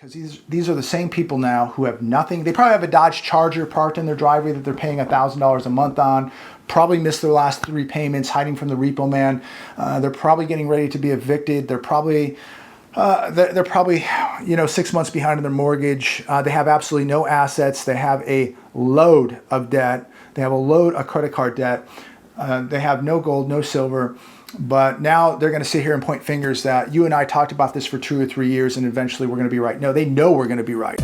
because these are the same people now who have nothing. They probably have a Dodge Charger parked in their driveway that they're paying $1,000 a month on, probably missed their last 3 payments, hiding from the repo man. They're probably getting ready to be evicted. They're probably 6 months behind on their mortgage. They have absolutely no assets. They have a load of debt. They have a load of credit card debt. They have no gold, no silver. But now they're going to sit here and point fingers that you and I talked about this for 2 or 3 years and eventually we're going to be right. No, they know we're going to be right.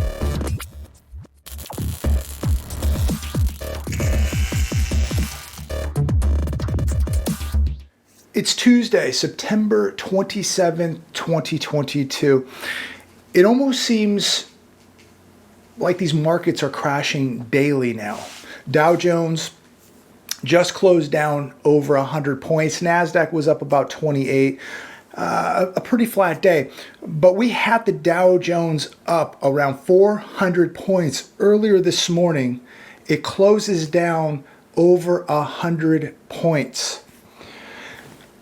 It's Tuesday, September 27th, 2022. It almost seems like these markets are crashing daily now. Dow Jones just closed down over 100 points. NASDAQ was up about 28. A pretty flat day. But we had the Dow Jones up around 400 points earlier this morning. It closes down over 100 points.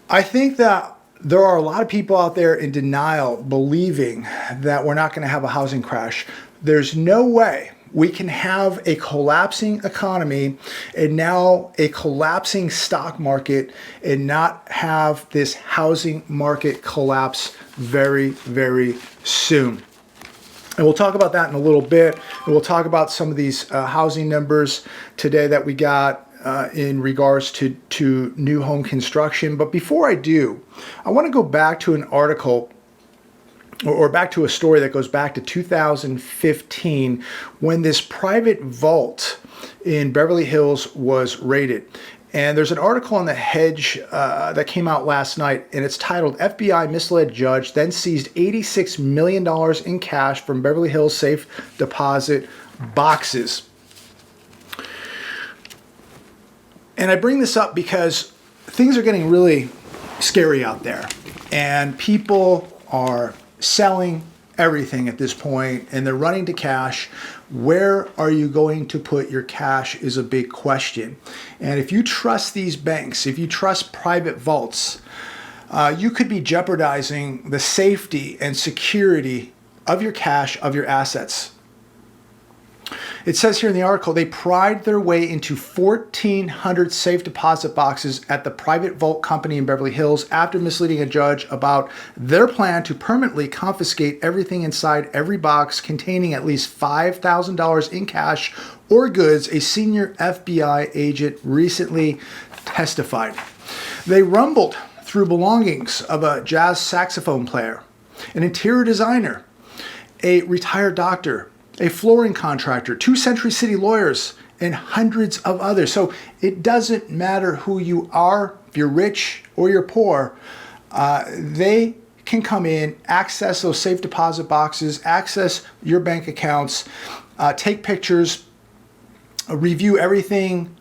I think that there are a lot of people out there in denial, believing that we're not going to have a housing crash. There's no way we can have a collapsing economy and now a collapsing stock market and not have this housing market collapse very, very soon. And we'll talk about that in a little bit. And we'll talk about some of these housing numbers today that we got in regards to new home construction. But before I do, I want to go back to an article or back to a story that goes back to 2015 when this private vault in Beverly Hills was raided. And there's an article on The Hedge that came out last night, and it's titled, FBI Misled Judge Then Seized $86 million in Cash from Beverly Hills Safe Deposit Boxes. And I bring this up because things are getting really scary out there, and people are selling everything at this point, and they're running to cash. Where are you going to put your cash is a big question. And if you trust these banks, if you trust private vaults, you could be jeopardizing the safety and security of your cash, of your assets. It says here in the article, they pried their way into 1,400 safe deposit boxes at the private vault company in Beverly Hills after misleading a judge about their plan to permanently confiscate everything inside every box containing at least $5,000 in cash or goods, a senior FBI agent recently testified. They rumbled through belongings of a jazz saxophone player, an interior designer, a retired doctor, a flooring contractor, 2 Century City lawyers, and hundreds of others. So it doesn't matter who you are, if you're rich or you're poor, they can come in, access those safe deposit boxes, access your bank accounts, take pictures, review everything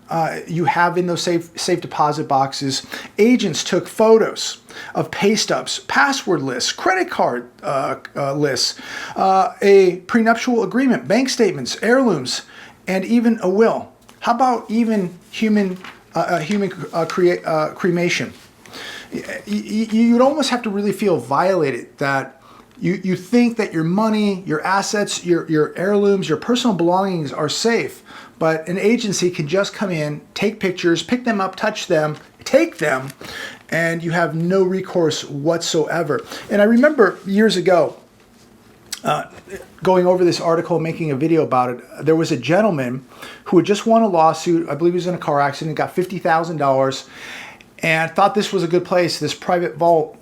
you have in those safe deposit boxes. Agents took photos of pay stubs, password lists, credit card lists, a prenuptial agreement, bank statements, heirlooms, and even a will. How about even human cremation? You'd almost have to really feel violated that you think that your money, your assets, your heirlooms, your personal belongings are safe, but an agency can just come in, take pictures, pick them up, touch them, take them, and you have no recourse whatsoever. And I remember years ago going over this article, making a video about it. There was a gentleman who had just won a lawsuit. I believe he was in a car accident, got $50,000, and thought this was a good place, this private vault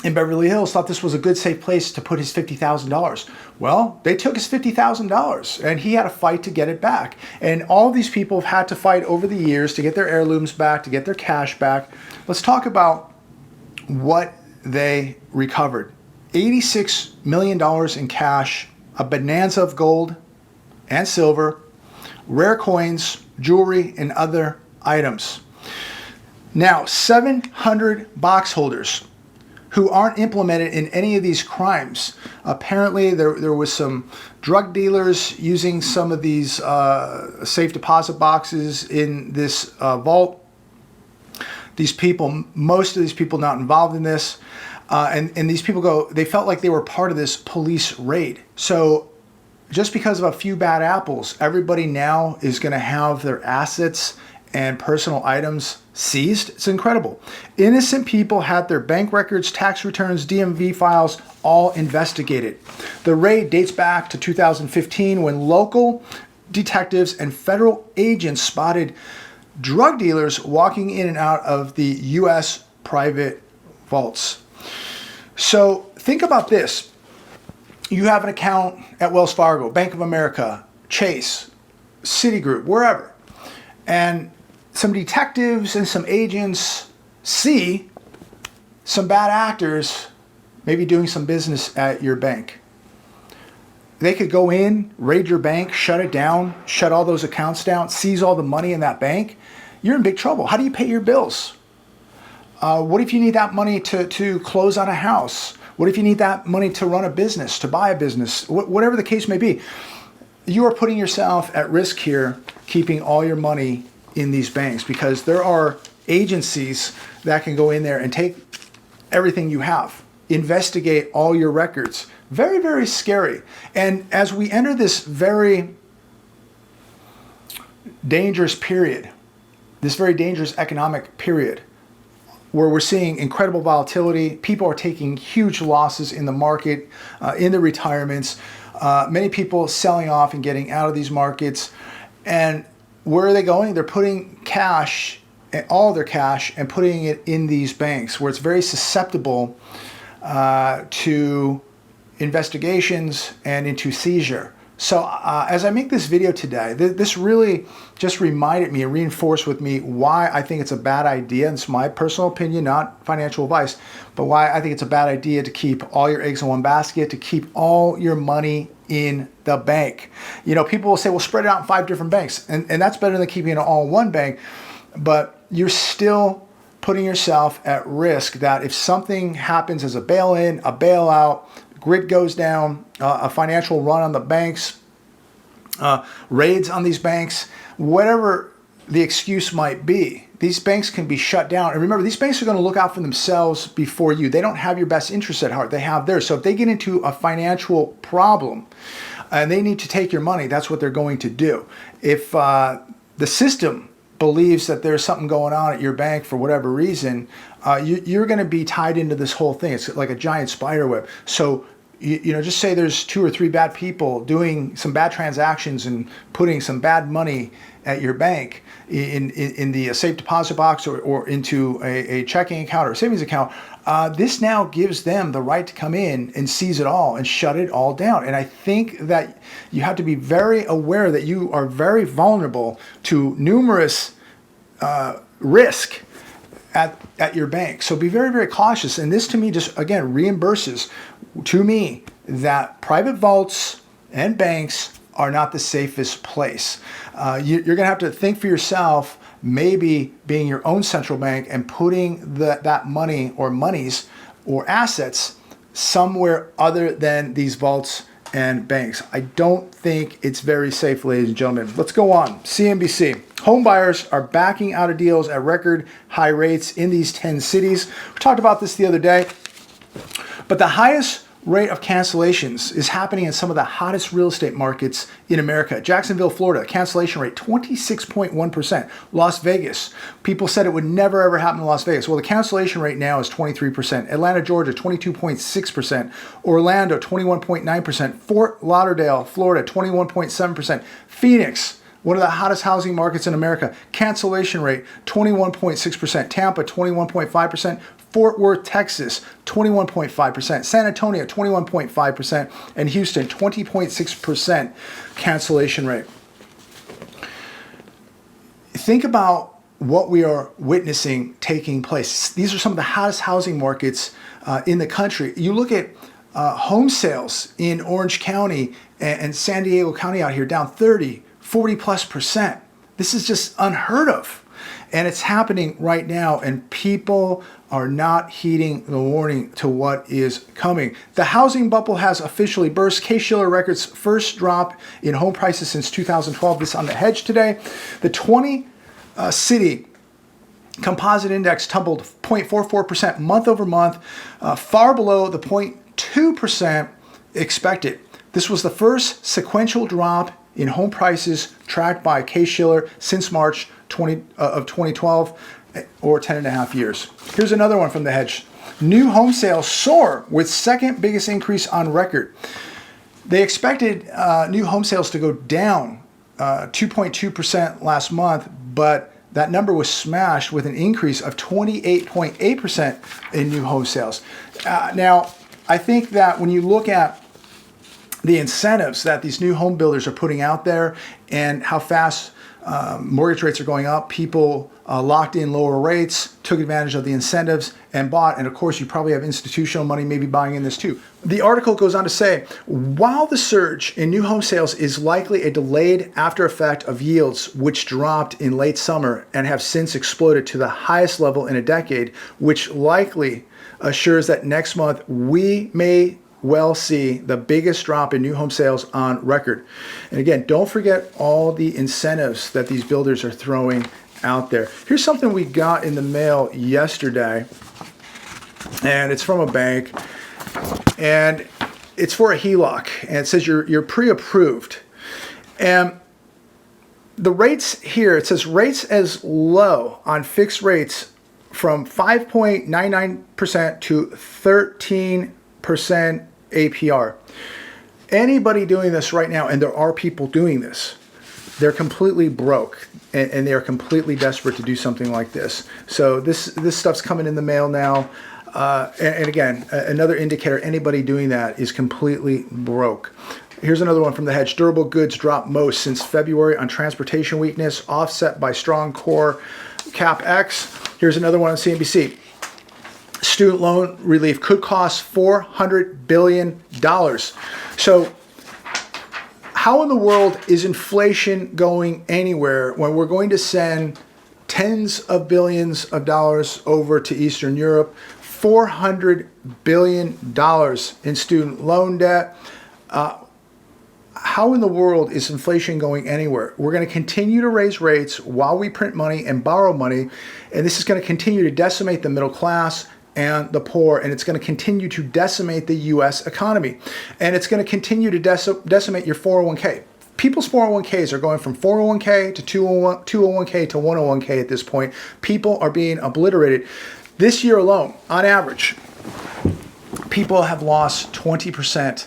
in Beverly Hills, thought this was a good, safe place to put his $50,000. Well, they took his $50,000 and he had a fight to get it back. And all these people have had to fight over the years to get their heirlooms back, to get their cash back. Let's talk about what they recovered. $86 million in cash, a bonanza of gold and silver, rare coins, jewelry, and other items. Now, 700 box holders who aren't implemented in any of these crimes. Apparently, there was some drug dealers using some of these safe deposit boxes in this vault. These people, most of these people not involved in this. And these people they felt like they were part of this police raid. So just because of a few bad apples, everybody now is going to have their assets and personal items seized. It's incredible. Innocent people had their bank records, tax returns, DMV files all investigated. The raid dates back to 2015 when local detectives and federal agents spotted drug dealers walking in and out of the U.S. private vaults. So think about this. You have an account at Wells Fargo, Bank of America, Chase, Citigroup, wherever. And some detectives and some agents see some bad actors maybe doing some business at your bank. They could go in, raid your bank, shut it down, shut all those accounts down, seize all the money in that bank. You're in big trouble. How do you pay your bills? What if you need that money to close on a house? What if you need that money to run a business, to buy a business? Whatever the case may be, you are putting yourself at risk here, keeping all your money in these banks, because there are agencies that can go in there and take everything you have, investigate all your records. Very, very scary. And as we enter this very dangerous period, this very dangerous economic period, where we're seeing incredible volatility, people are taking huge losses in the market, in the retirements, many people selling off and getting out of these markets. And where are they going? They're putting cash, all their cash, and putting it in these banks where it's very susceptible to investigations and into seizure. So as I make this video today, this really just reminded me and reinforced with me why I think it's a bad idea. And it's my personal opinion, not financial advice, but why I think it's a bad idea to keep all your eggs in one basket, to keep all your money in the bank. You know, people will say, well, spread it out in 5 different banks. And that's better than keeping it all in one bank. But you're still putting yourself at risk that if something happens as a bail-in, a bailout, grid goes down, a financial run on the banks, raids on these banks, whatever the excuse might be, these banks can be shut down. And remember, these banks are going to look out for themselves before you. They don't have your best interest at heart. They have theirs. So if they get into a financial problem and they need to take your money, that's what they're going to do. If the system believes that there's something going on at your bank for whatever reason, you're going to be tied into this whole thing. It's like a giant spider web. So, you know, just say there's 2 or 3 bad people doing some bad transactions and putting some bad money at your bank in the safe deposit box or into a checking account or a savings account. This now gives them the right to come in and seize it all and shut it all down. And I think that you have to be very aware that you are very vulnerable to numerous risk at your bank. So be very, very cautious. And this to me just, again, reimburses to me that private vaults and banks are not the safest place. You're going to have to think for yourself, maybe being your own central bank and putting that money or monies or assets somewhere other than these vaults and banks. I don't think it's very safe, ladies and gentlemen. Let's go on. CNBC. Home buyers are backing out of deals at record high rates in these 10 cities. We talked about this the other day, but the highest rate of cancellations is happening in some of the hottest real estate markets in America. Jacksonville, Florida, cancellation rate 26.1%. Las Vegas, people said it would never ever happen in Las Vegas. Well, the cancellation rate now is 23%. Atlanta, Georgia, 22.6%. Orlando, 21.9%. Fort Lauderdale, Florida, 21.7%. Phoenix, one of the hottest housing markets in America, cancellation rate 21.6%. Tampa, 21.5%. Fort Worth, Texas, 21.5%. San Antonio, 21.5%. And Houston, 20.6% cancellation rate. Think about what we are witnessing taking place. These are some of the hottest housing markets in the country. You look at home sales in Orange County and San Diego County out here down 30, 40+%. This is just unheard of. And it's happening right now, and people are not heeding the warning to what is coming. The housing bubble has officially burst. Case-Shiller records first drop in home prices since 2012. This on The Hedge today. The 20-city Composite index tumbled 0.44% month over month, far below the 0.2% expected. This was the first sequential drop in home prices tracked by Case-Shiller since March 2012, or 10 and a half years. Here's another one from the hedge. New home sales soar with second biggest increase on record. They expected new home sales to go down 2.2% last month, but that number was smashed with an increase of 28.8% in new home sales. Now, I think that when you look at the incentives that these new home builders are putting out there and how fast mortgage rates are going up, people locked in lower rates, took advantage of the incentives and bought. And of course, you probably have institutional money maybe buying in this too. The article goes on to say, while the surge in new home sales is likely a delayed after effect of yields, which dropped in late summer and have since exploded to the highest level in a decade, which likely assures that next month we may well see the biggest drop in new home sales on record. And again, don't forget all the incentives that these builders are throwing out there. Here's something we got in the mail yesterday, and it's from a bank, and it's for a HELOC, and it says you're pre-approved. And the rates here, it says rates as low on fixed rates from 5.99% to 13% APR. Anybody doing this right now, and there are people doing this, they're completely broke and they are completely desperate to do something like this. So this stuff's coming in the mail now. And again, another indicator, anybody doing that is completely broke. Here's another one from the hedge. Durable goods dropped most since February on transportation weakness, offset by strong core CapEx. Here's another one on CNBC. Student loan relief could cost $400 billion. So how in the world is inflation going anywhere when we're going to send tens of billions of dollars over to Eastern Europe, $400 billion in student loan debt? How in the world is inflation going anywhere? We're going to continue to raise rates while we print money and borrow money, and this is going to continue to decimate the middle class and the poor, and it's going to continue to decimate the U.S. economy, and it's going to continue to decimate your 401k. People's 401ks are going from 401k to 201k to 101k at this point. People are being obliterated. This year alone, on average, people have lost 20%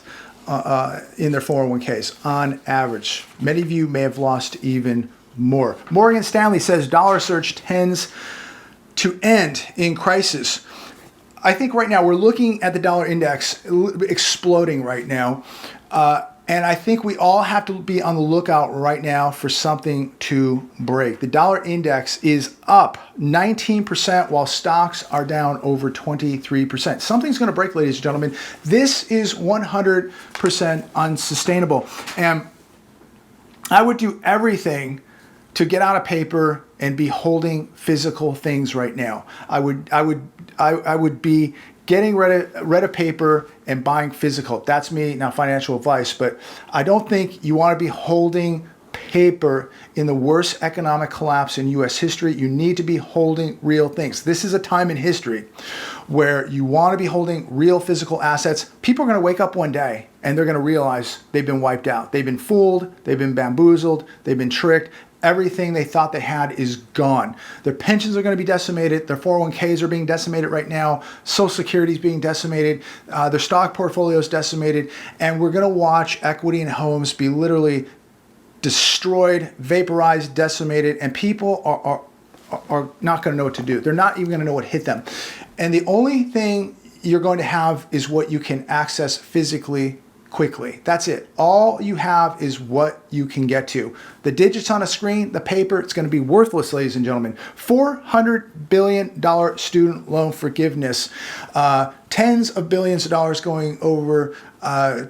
in their 401ks on average. Many of you may have lost even more. Morgan Stanley says dollar surge tends to end in crisis. I think right now we're looking at the dollar index exploding right now. And I think we all have to be on the lookout right now for something to break. The dollar index is up 19% while stocks are down over 23%. Something's going to break, ladies and gentlemen. This is 100% unsustainable. And I would do everything to get out of paper and be holding physical things right now. I would be getting rid of paper and buying physical. That's me, not financial advice, but I don't think you want to be holding paper in the worst economic collapse in U.S. history. You need to be holding real things. This is a time in history where you want to be holding real physical assets. People are going to wake up one day and they're going to realize they've been wiped out. They've been fooled. They've been bamboozled. They've been tricked. Everything they thought they had is gone. Their pensions are going to be decimated. Their 401ks are being decimated right now. Social Security is being decimated. Their stock portfolio is decimated. And we're going to watch equity in homes be literally destroyed, vaporized, decimated. And people are not going to know what to do. They're not even going to know what hit them. And the only thing you're going to have is what you can access physically quickly. That's it. All you have is what you can get to. The digits on a screen, the paper, it's going to be worthless, ladies and gentlemen. $400 billion student loan forgiveness, tens of billions of dollars going over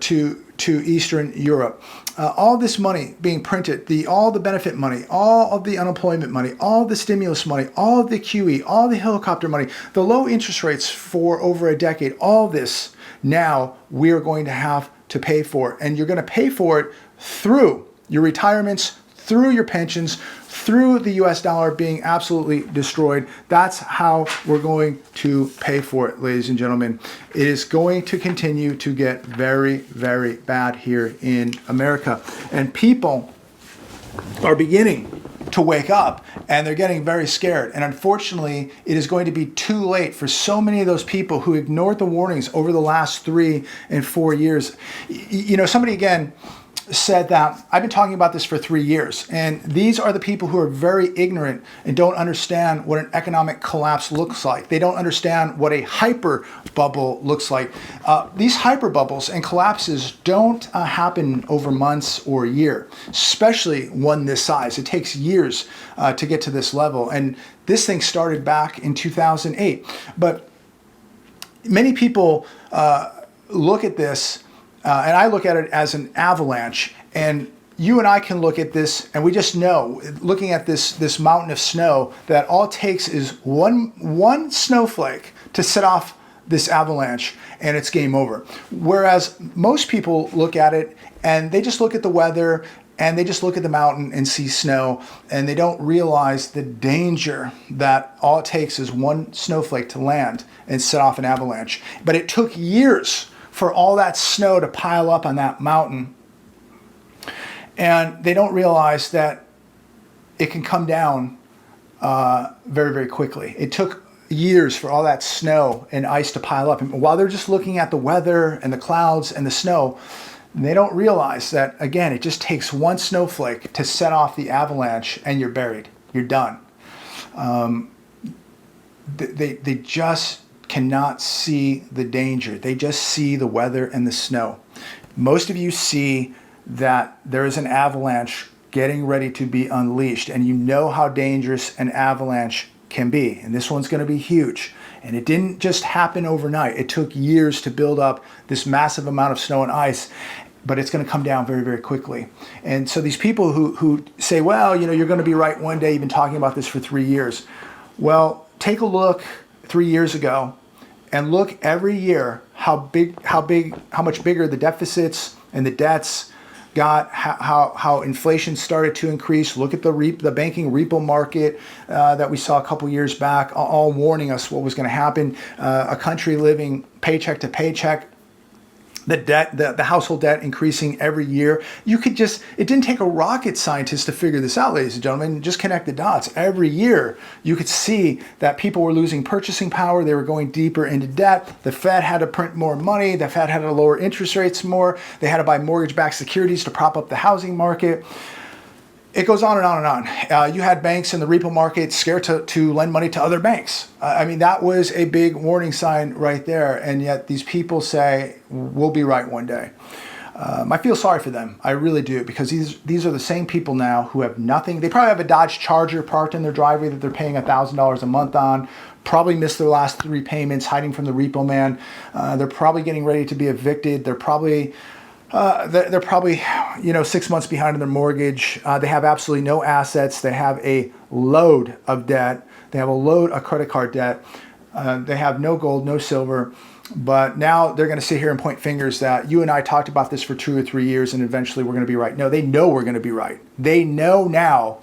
to Eastern Europe. All this money being printed, all the benefit money, all of the unemployment money, all the stimulus money, all of the QE, all the helicopter money, the low interest rates for over a decade, all this now we are going to have to pay for. And you're going to pay for it through your retirements, through your pensions, through the US dollar being absolutely destroyed. That's how we're going to pay for it, ladies and gentlemen. It is going to continue to get very, very bad here in America. And people are beginning to wake up, and they're getting very scared. And unfortunately, it is going to be too late for so many of those people who ignored the warnings over the last 3 and 4 years. You know, somebody again said that I've been talking about this for 3 years, and these are the people who are very ignorant and don't understand what an economic collapse looks like. They don't understand what a hyper bubble looks like. These hyper bubbles and collapses don't happen over months or a year, especially one this size. It takes years to get to this level, and this thing started back in 2008. But many people look at this and I look at it as an avalanche, and you and I can look at this and we just know, looking at this mountain of snow, that all it takes is one snowflake to set off this avalanche and it's game over. Whereas most people look at it and they just look at the weather and they just look at the mountain and see snow, and they don't realize the danger that all it takes is one snowflake to land and set off an avalanche. But it took years for all that snow to pile up on that mountain. And they don't realize that it can come down very, very quickly. It took years for all that snow and ice to pile up. And while they're just looking at the weather and the clouds and the snow, they don't realize that, again, it just takes one snowflake to set off the avalanche and you're buried. You're done. They just cannot see the danger. They just see the weather and the snow. Most of you see that there is an avalanche getting ready to be unleashed, and you know how dangerous an avalanche can be. And this one's going to be huge. And it didn't just happen overnight. It took years to build up this massive amount of snow and ice, but it's going to come down very, very quickly. And so these people who say, well, you know, you're going to be right one day, you've been talking about this for 3 years. Well, take a look 3 years ago and look every year how much bigger the deficits and the debts got, how inflation started to increase. Look at the banking repo market that we saw a couple years back, all warning us what was going to happen. A country living paycheck to paycheck. The debt, the household debt increasing every year. It didn't take a rocket scientist to figure this out, ladies and gentlemen. Just connect the dots. Every year, you could see that people were losing purchasing power. They were going deeper into debt. The Fed had to print more money. The Fed had to lower interest rates more. They had to buy mortgage-backed securities to prop up the housing market. It goes on and on and on. You had banks in the repo market scared to lend money to other banks. I mean, that was a big warning sign right there. And yet these people say, we'll be right one day. I feel sorry for them. I really do, because these are the same people now who have nothing. They probably have a Dodge Charger parked in their driveway that they're paying $1,000 a month on. Probably missed their last 3 payments, hiding from the repo man. They're probably getting ready to be evicted. They're probably 6 months behind on their mortgage. They have absolutely no assets. They have a load of debt. They have a load of credit card debt. They have no gold, no silver. But now they're going to sit here and point fingers that you and I talked about this for 2 or 3 years and eventually we're going to be right. No, they know we're going to be right. They know now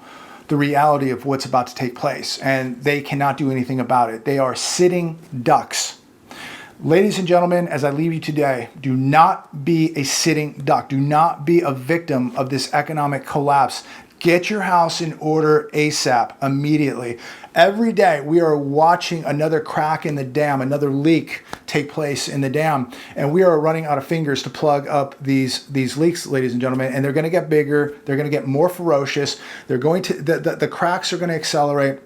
the reality of what's about to take place, and they cannot do anything about it. They are sitting ducks. Ladies and gentlemen, as I leave you today, do not be a sitting duck. Do not be a victim of this economic collapse. Get your house in order ASAP, immediately. Every day we are watching another crack in the dam, another leak take place in the dam, and we are running out of fingers to plug up these leaks, ladies and gentlemen, and they're going to get bigger. They're going to get more ferocious. The cracks are going to accelerate,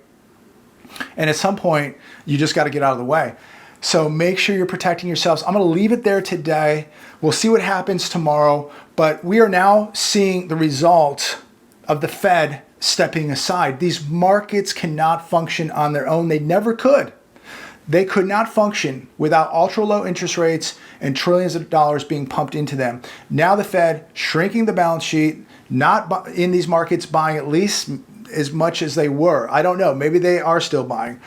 and at some point, you just got to get out of the way. So make sure you're protecting yourselves. I'm going to leave it there today. We'll see what happens tomorrow. But we are now seeing the result of the Fed stepping aside. These markets cannot function on their own. They never could. They could not function without ultra low interest rates and trillions of dollars being pumped into them. Now the Fed shrinking the balance sheet, not in these markets buying at least as much as they were. I don't know. Maybe they are still buying,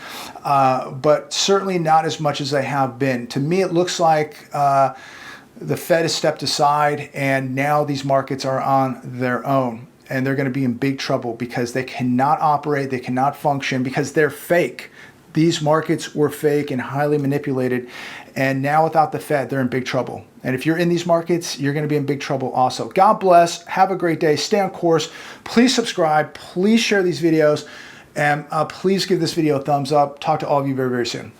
but certainly not as much as they have been. To me, it looks like the Fed has stepped aside and now these markets are on their own. and they're going to be in big trouble because they cannot operate, they cannot function because they're fake. These markets were fake and highly manipulated, and now without the Fed, they're in big trouble. And if you're in these markets, you're going to be in big trouble also. God bless. Have a great day. Stay on course. Please subscribe. Please share these videos, and please give this video a thumbs up. Talk to all of you very, very soon.